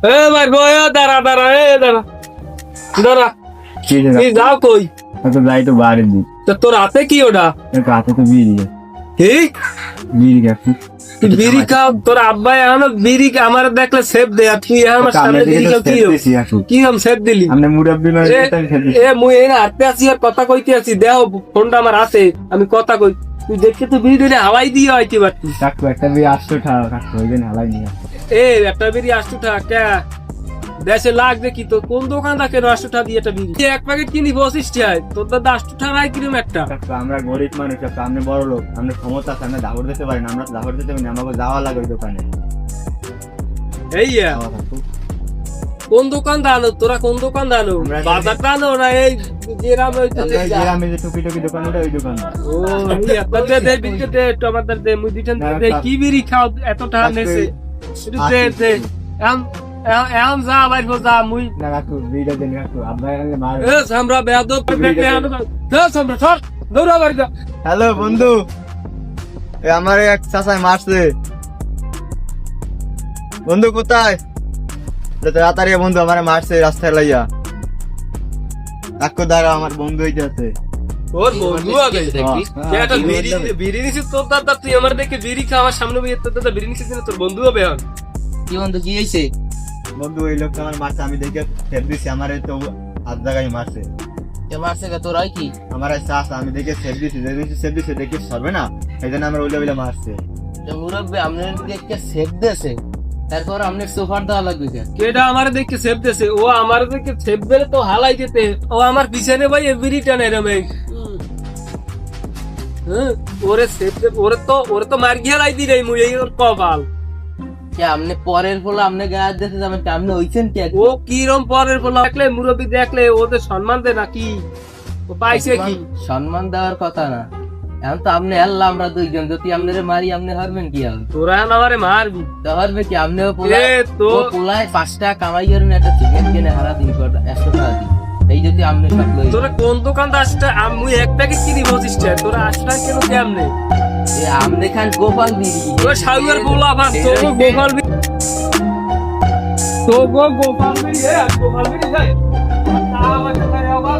এ ভাই বয় দাঁড়া দাঁড়া দাঁড়া দাঁড়া কি যাও কই তো যাই তো বাড়ি দি তো তোর হাতে কি ওটা হাতে তো বিড়ি ঠিক বিড়ি খাচ্ছি বিড়ি খাও তোর আব্বা এখনো বিড়ি আমার দেখলে সেফ দে আর তুই আমার সামনে বিড়ি খাও কি আমি সেফ দিলি আপনি মুরব্বি না এ মুই এই হাতে আছি আর কথা কইতে আছি দেও ফোনটা আমার হাতে আমি কথা কই তুই দেখে তো বিড়ি দিলে হাওয়াই দিয়ে হইতে পারতি কাকু একটা বিড়ি 800 টাকা কাকু হইবেন হালাই নিয়ে এ একটা বিড়ি 800 টাকা কে দেশে লাগবে কি তো কোন দোকান থাকে 800 টাকা দিয়ে একটা বিড়ি এক প্যাকেট কিনি 25 টাকা তোর দাদা 800 টাকা রাই কিরম একটা আমরা গরিব মানুষ আপনি বড় লোক আমরা ক্ষমতা আছে আমরা দাবর দিতে পারি না আমরা দাবর দিতে পারি না আমাকে যাওয়া লাগে ওই দোকানে এই কোন দোকান দানো তোরা কোন দোকান দানো বাজার দানো না এই গ্রামে যে টুকি টুকি দোকান ওটা ওই দোকান ও আপনাদের দে বিক্রেতে টমাটার দে মুই দিতেন দে কি বিড়ি খাও এত টাকা নেছে শুধু দে দে এম যা বাইর হো যা মুই না কাকু বিড়িটা দেন কাকু আপনার মার এ আমরা বেয়াদব দেখলে দে আমরা সর দৌড়া বাড়ি যা হ্যালো বন্ধু এ আমার এক চাচা মারছে বন্ধু কোথায় তাড়াতাড়ি বন্ধু আমারে মারছে রাস্তায় লাইয়া কাকু দাঁড়া আমার বন্ধু হইতে আছে ওর বন্ধু আগে দেখবি এটা বিড়ি নিছিস তোর দাদা তুই আমার দেখে বিড়ি খা আমার সামনে বইয়ে তোর দাদা বিড়ি নিছিস না তোর বন্ধু হবে এখন কি বন্ধু কি হইছে বন্ধু ওই লোকটা আমার মারছে আমি দেখে ফের দিছি আমারে তো হাত জায়গায় মারছে কে মারছে কে তোর হয় কি আমার চাচা আমি দেখে সেভ দিছি দেখে সরবে না এই জন্য আমার ওইটা বলে মারছে যে মুরব্বি আমনে দেখে সেভ দেছে তারপর আমনে সোফার দেওয়া লাগবে কেডা আমার দেখে সেভ দেছে ও আমার দেখে সেভ দিলে তো হালাই দিতে ও আমার পিছনে ভাই বিড়িটা নেই রে ভাই ওরে সেভ দে ওরে তো মার গিয়ে লাই দি রে মুই এই ওর কপাল কে আমনে পরের ফলে আমনে গায়ে দিতে যাবেন আমনে হইছেন কি ও কি রকম পরের ফলে দেখলে মুরব্বি দেখলে ওদের সম্মান দে নাকি ও পাইছে কি সম্মান দেওয়ার কথা না এখন তো আমনে আল্লাহ আমরা দুইজন যদি আমনে মারি আমনে হারবেন কি আর তোরা আমারে মারবি তো হারবে কি আমনে এ তো পোলায় 5 টাকা কামাই করেন একটা চিকেন কিনে হারা দিন 100 টাকা দিই এই যদি আমনে সব লই তোরা কোন দোকান দাসটা আমি এক প্যাকেট কিনি 25 টাকা তোরা 8 টাকা কেন কেমনে এ আমনে খান গোপাল বিড়ি ও সাউয়ার গোলা ভাত তো গোপাল বিড়ি তো গোপাল বিড়ি গোপাল বিড়ি যায় তা আমার কাছে আবার